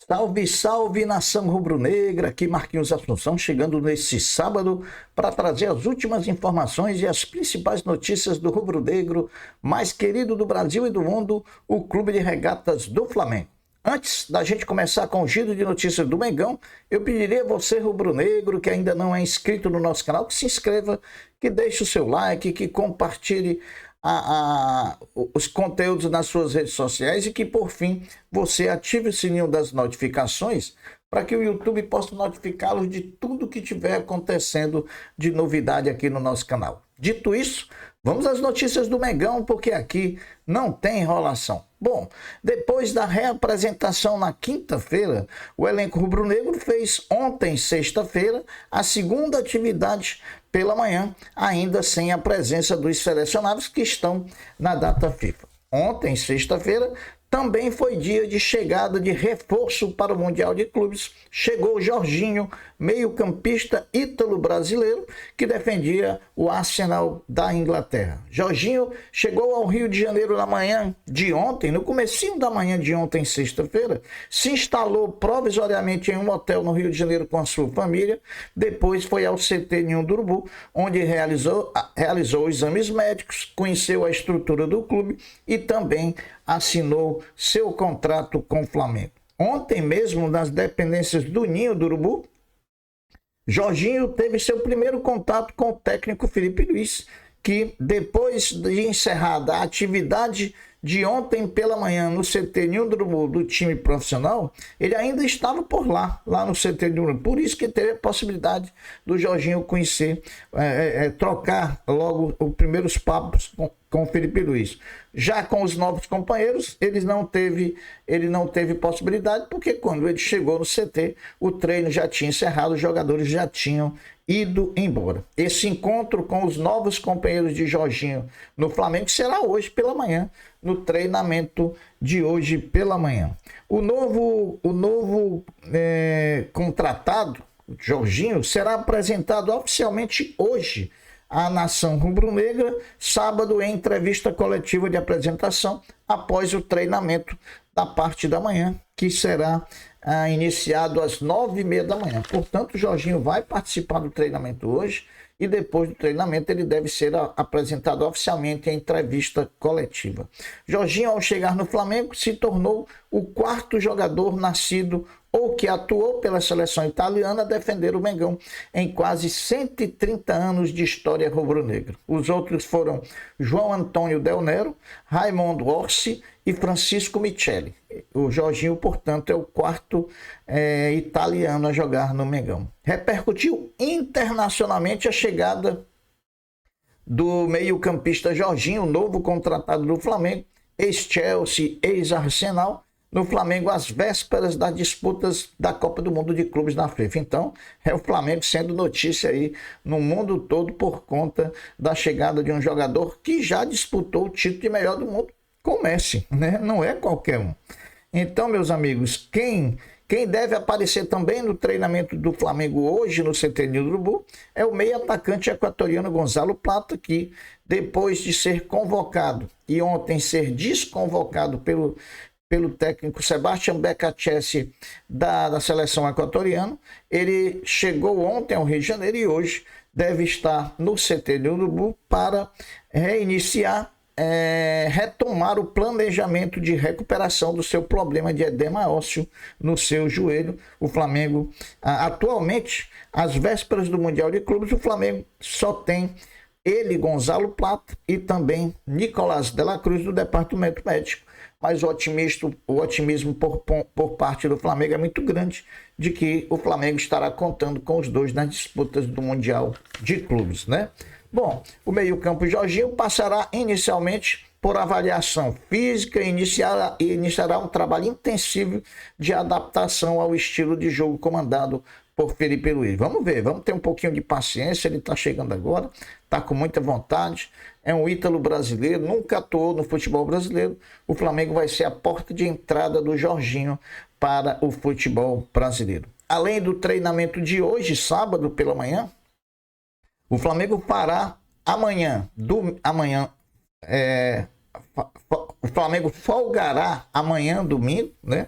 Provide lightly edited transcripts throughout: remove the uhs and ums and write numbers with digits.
Salve, salve, nação rubro-negra, aqui Marquinhos Assunção, chegando nesse sábado para trazer as últimas informações e as principais notícias do rubro-negro mais querido do Brasil e do mundo, o Clube de Regatas do Flamengo. Antes da gente começar com o giro de notícias do Mengão, eu pediria a você, rubro-negro, que ainda não é inscrito no nosso canal, que se inscreva, que deixe o seu like, que compartilhe os conteúdos nas suas redes sociais e que, por fim, você ative o sininho das notificações para que o YouTube possa notificá-los de tudo que estiver acontecendo de novidade aqui no nosso canal. Dito isso, vamos às notícias do Mengão, porque aqui não tem enrolação. Bom, depois da reapresentação na quinta-feira, o elenco rubro-negro fez ontem, sexta-feira, a segunda atividade pela manhã, ainda sem a presença dos selecionados que estão na data FIFA. Ontem, sexta-feira, também foi dia de chegada de reforço para o Mundial de Clubes. Chegou o Jorginho, meio-campista ítalo-brasileiro, que defendia o Arsenal da Inglaterra. Jorginho chegou ao Rio de Janeiro na manhã de ontem, no comecinho da manhã de ontem, sexta-feira, se instalou provisoriamente em um hotel no Rio de Janeiro com a sua família, depois foi ao CT Ninho do Urubu, onde realizou exames médicos, conheceu a estrutura do clube e também assinou seu contrato com o Flamengo. Ontem mesmo, nas dependências do Ninho do Urubu, Jorginho teve seu primeiro contato com o técnico Felipe Luiz, que depois de encerrada a atividade de ontem pela manhã no CT Ninho do Urubu do time profissional, ele ainda estava por lá no CT Ninho do Urubu. Por isso que teve a possibilidade do Jorginho conhecer, trocar logo os primeiros papos com o Felipe Luiz. Já com os novos companheiros, ele não teve possibilidade, porque quando ele chegou no CT, o treino já tinha encerrado, os jogadores já tinham ido embora. Esse encontro com os novos companheiros de Jorginho no Flamengo será hoje pela manhã, no treinamento de hoje pela manhã. O novo contratado, Jorginho, será apresentado oficialmente hoje à nação rubro-negra, sábado, em entrevista coletiva de apresentação, após o treinamento da parte da manhã, que será iniciado às 9h30 da manhã. Portanto, o Jorginho vai participar do treinamento hoje e depois do treinamento ele deve ser apresentado oficialmente em entrevista coletiva. Jorginho, ao chegar no Flamengo, se tornou o quarto jogador nascido ou que atuou pela seleção italiana a defender o Mengão em quase 130 anos de história rubro-negra. Os outros foram João Antônio Del Nero, Raimundo Orsi e Francisco Micheli. O Jorginho, portanto, é o quarto italiano a jogar no Mengão. Repercutiu internacionalmente a chegada do meio-campista Jorginho, novo contratado do Flamengo, ex-Chelsea, ex-Arsenal, no Flamengo às vésperas das disputas da Copa do Mundo de Clubes na FIFA. Então, é o Flamengo sendo notícia aí no mundo todo por conta da chegada de um jogador que já disputou o título de melhor do mundo com o Messi, né? Não é qualquer um. Então, meus amigos, quem deve aparecer também no treinamento do Flamengo hoje no CT Ninho do Urubu é o meio-atacante equatoriano Gonzalo Plata, que depois de ser convocado e ontem ser desconvocado pelo técnico Sebastião Becachese da seleção equatoriana, ele chegou ontem ao Rio de Janeiro e hoje deve estar no CT do Urubu para retomar o planejamento de recuperação do seu problema de edema ósseo no seu joelho. O Flamengo, atualmente, às vésperas do Mundial de Clubes, o Flamengo só tem ele, Gonzalo Plata, e também Nicolás de la Cruz, do departamento médico. Mas o otimismo por parte do Flamengo é muito grande de que o Flamengo estará contando com os dois nas disputas do Mundial de Clubes, né? Bom, o meio-campo Jorginho passará inicialmente por avaliação física e iniciará um trabalho intensivo de adaptação ao estilo de jogo comandado por Felipe Luiz. Vamos ver, vamos ter um pouquinho de paciência, ele está chegando agora, está com muita vontade, é um ítalo brasileiro, nunca atuou no futebol brasileiro. O Flamengo vai ser a porta de entrada do Jorginho para o futebol brasileiro. Além do treinamento de hoje, sábado pela manhã, o Flamengo fará o Flamengo folgará amanhã, domingo, né?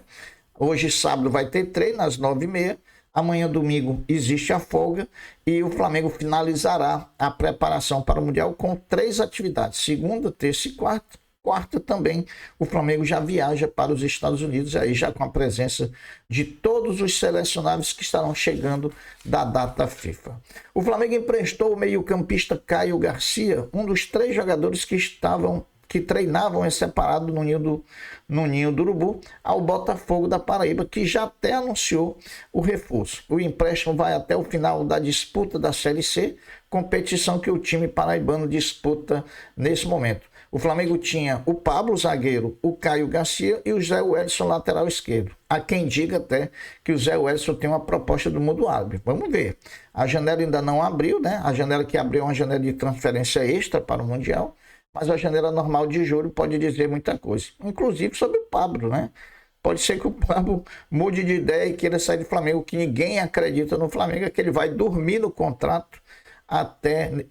Hoje, sábado, vai ter treino às 9h30. Amanhã, domingo, existe a folga e o Flamengo finalizará a preparação para o Mundial com 3 atividades: segunda, terça e quarta. Quarta também, o Flamengo já viaja para os Estados Unidos, aí já com a presença de todos os selecionáveis que estarão chegando da data FIFA. O Flamengo emprestou o meio-campista Caio Garcia, um dos 3 jogadores que treinavam em separado no Ninho do Urubu, ao Botafogo da Paraíba, que já até anunciou o reforço. O empréstimo vai até o final da disputa da Série C, competição que o time paraibano disputa nesse momento. O Flamengo tinha o Pablo, zagueiro, o Caio Garcia e o Zé Wellison, lateral esquerdo. Há quem diga até que o Zé Wellison tem uma proposta do mundo árabe. Vamos ver. A janela ainda não abriu, né? A janela que abriu é uma janela de transferência extra para o Mundial, mas a janela normal de julho pode dizer muita coisa, inclusive sobre o Pablo, né? Pode ser que o Pablo mude de ideia e queira sair do Flamengo, que ninguém acredita no Flamengo, é que ele vai dormir no contrato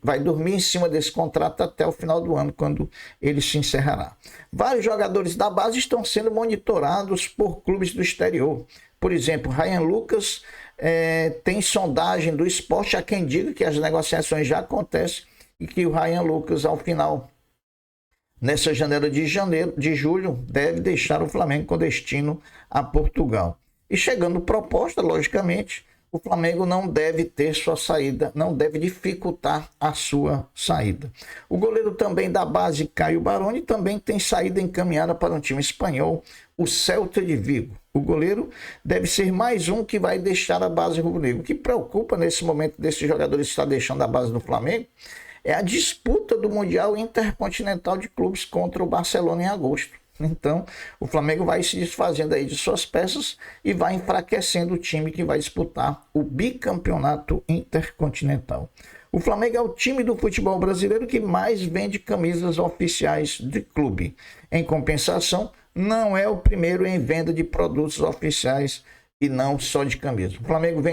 vai dormir em cima desse contrato até o final do ano, quando ele se encerrará. Vários jogadores da base estão sendo monitorados por clubes do exterior. Por exemplo, Ryan Lucas tem sondagem do esporte, há quem diga que as negociações já acontecem e que o Ryan Lucas, ao final, nessa janela de julho, deve deixar o Flamengo com destino a Portugal. E chegando proposta, logicamente, o Flamengo não deve ter sua saída, não deve dificultar a sua saída. O goleiro também da base, Caio Baroni, também tem saída encaminhada para um time espanhol, o Celta de Vigo. O goleiro deve ser mais um que vai deixar a base rubro-negra. O que preocupa nesse momento desses jogadores que estão deixando a base do Flamengo é a disputa do Mundial Intercontinental de Clubes contra o Barcelona em agosto. Então, o Flamengo vai se desfazendo aí de suas peças e vai enfraquecendo o time que vai disputar o bicampeonato intercontinental. O Flamengo é o time do futebol brasileiro que mais vende camisas oficiais de clube. Em compensação, não é o primeiro em venda de produtos oficiais e não só de camisas. O Flamengo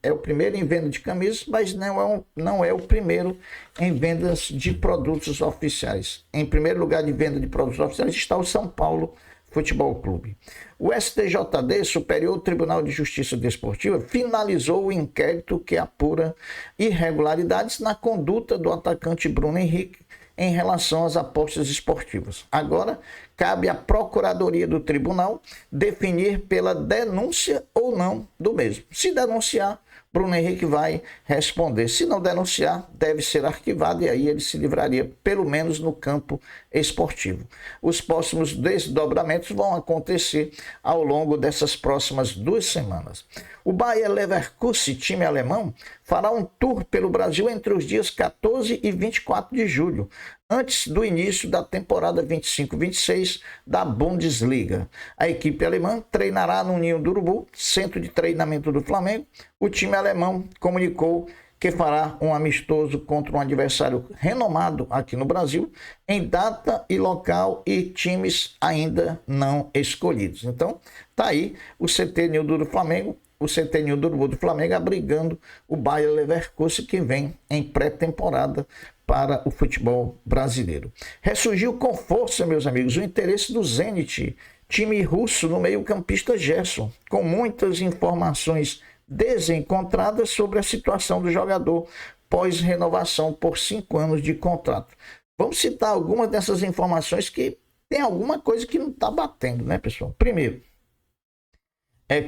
é o primeiro em venda de camisas, mas não é o primeiro em vendas de produtos oficiais. Em primeiro lugar de venda de produtos oficiais está o São Paulo Futebol Clube. O STJD, Superior Tribunal de Justiça Desportiva, finalizou o inquérito que apura irregularidades na conduta do atacante Bruno Henrique em relação às apostas esportivas. Agora, cabe à Procuradoria do Tribunal definir pela denúncia ou não do mesmo. Se denunciar, Bruno Henrique vai responder. Se não denunciar, deve ser arquivado e aí ele se livraria, pelo menos no campo esportivo. Os próximos desdobramentos vão acontecer ao longo dessas próximas 2 semanas. O Bayer Leverkusen, time alemão, fará um tour pelo Brasil entre os dias 14 e 24 de julho, antes do início da temporada 25-26 da Bundesliga. A equipe alemã treinará no Ninho do Urubu, centro de treinamento do Flamengo. O time alemão comunicou que fará um amistoso contra um adversário renomado aqui no Brasil, em data e local e times ainda não escolhidos. Então, tá aí o CT Ninho do Flamengo, o CT Ninho do Urubu do Flamengo abrigando o Bayer Leverkusen, que vem em pré-temporada para o futebol brasileiro. Ressurgiu com força, meus amigos, o interesse do Zenit, time russo, no meio-campista Gerson, com muitas informações desencontradas sobre a situação do jogador pós-renovação por 5 anos de contrato. Vamos citar algumas dessas informações que tem alguma coisa que não está batendo, né, pessoal? Primeiro,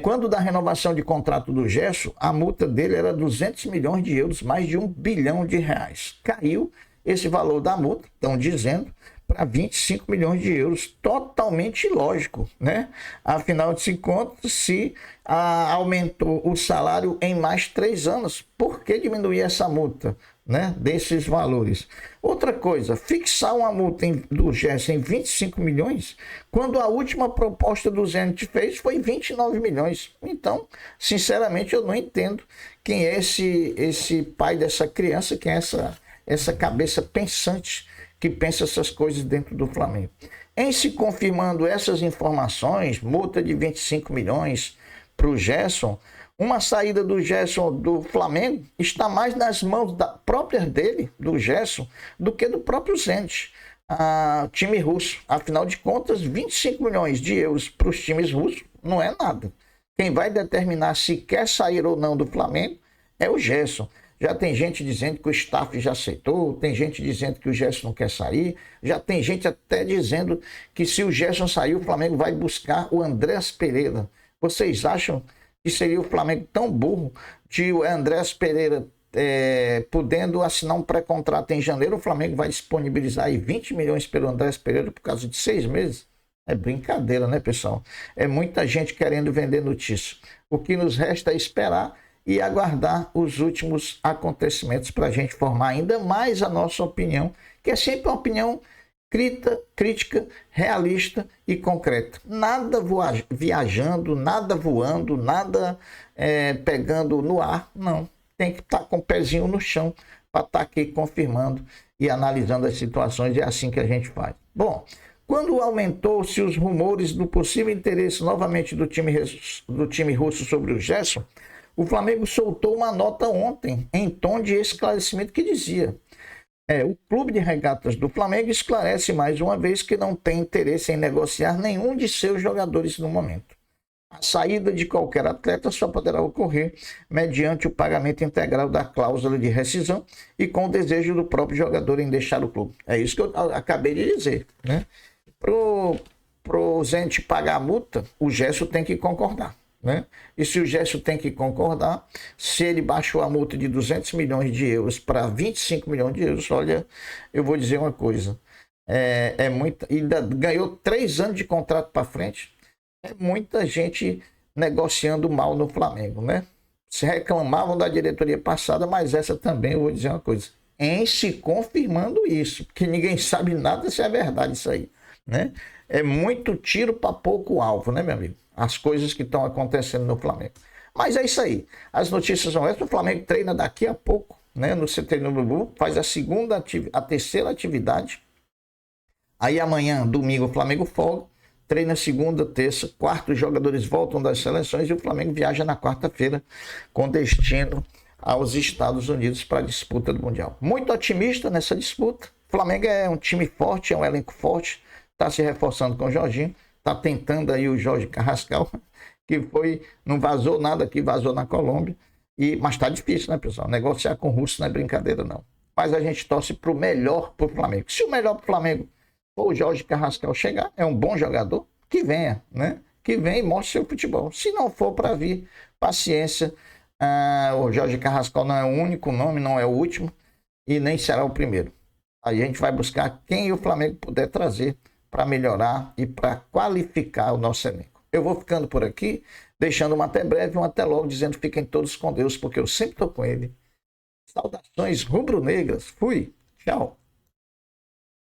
quando da renovação de contrato do Gerson, a multa dele era 200 milhões de euros, mais de R$1 bilhão. Caiu esse valor da multa, estão dizendo, para 25 milhões de euros, totalmente ilógico, né? Afinal de contas, se aumentou o salário em mais 3 anos, por que diminuir essa multa, né, desses valores? Outra coisa, fixar uma multa do Gerson em 25 milhões, quando a última proposta do Zenit fez foi 29 milhões. Então, sinceramente, eu não entendo quem é esse pai dessa criança, quem é essa cabeça pensante que pensa essas coisas dentro do Flamengo. Em se confirmando essas informações, multa de 25 milhões para o Gerson, uma saída do Gerson do Flamengo está mais nas mãos próprias dele, do Gerson, do que do próprio Zenit. time russo. Afinal de contas, 25 milhões de euros para os times russos não é nada. Quem vai determinar se quer sair ou não do Flamengo é o Gerson. Já tem gente dizendo que o staff já aceitou, tem gente dizendo que o Gerson não quer sair, já tem gente até dizendo que se o Gerson sair, o Flamengo vai buscar o Andrés Pereira. Vocês acham que seria o Flamengo tão burro de o Andrés Pereira podendo assinar um pré-contrato em janeiro? O Flamengo vai disponibilizar aí 20 milhões pelo Andrés Pereira por causa de 6 meses? É brincadeira, né, pessoal? É muita gente querendo vender notícia. O que nos resta é esperar e aguardar os últimos acontecimentos para a gente formar ainda mais a nossa opinião, que é sempre uma opinião crítica, realista e concreta. Nada viajando, nada voando, nada pegando no ar, não. Tem que estar com o pezinho no chão para estar aqui confirmando e analisando as situações, é assim que a gente faz. Bom, quando aumentou-se os rumores do possível interesse novamente do time russo sobre o Gerson, o Flamengo soltou uma nota ontem em tom de esclarecimento que dizia: o Clube de Regatas do Flamengo esclarece mais uma vez que não tem interesse em negociar nenhum de seus jogadores no momento. A saída de qualquer atleta só poderá ocorrer mediante o pagamento integral da cláusula de rescisão e com o desejo do próprio jogador em deixar o clube. É isso que eu acabei de dizer, né? Pro Zente pagar a multa, o Gerson tem que concordar, né? E se o Gerson tem que concordar, se ele baixou a multa de 200 milhões de euros para 25 milhões de euros, olha, eu vou dizer uma coisa, ainda ganhou 3 anos de contrato para frente. É muita gente negociando mal no Flamengo, né? Se reclamavam da diretoria passada, mas essa também, eu vou dizer uma coisa, em se confirmando isso, porque ninguém sabe nada se é verdade isso aí, né? É muito tiro para pouco alvo, né, meu amigo? As coisas que estão acontecendo no Flamengo. Mas é isso aí. As notícias são essas. O Flamengo treina daqui a pouco, né, no CT no Urubu, faz a terceira atividade. Aí amanhã, domingo, o Flamengo folga. Treina segunda, terça, quarta, os jogadores voltam das seleções e o Flamengo viaja na quarta-feira com destino aos Estados Unidos para a disputa do Mundial. Muito otimista nessa disputa. O Flamengo é um time forte, é um elenco forte, está se reforçando com o Jorginho, está tentando aí o Jorge Carrascal, que não vazou nada, que vazou na Colômbia, mas está difícil, né, pessoal? Negociar com o russo não é brincadeira, não. Mas a gente torce para o melhor para o Flamengo. Se o melhor para o Flamengo ou o Jorge Carrascal chegar, é um bom jogador, que venha, né? Que venha e mostre seu futebol. Se não for para vir, paciência. O Jorge Carrascal não é o único nome, não é o último e nem será o primeiro. Aí a gente vai buscar quem o Flamengo puder trazer para melhorar e para qualificar o nosso elenco. Eu vou ficando por aqui, deixando um até breve, um até logo, dizendo que fiquem todos com Deus, porque eu sempre estou com ele. Saudações rubro-negras. Fui. Tchau.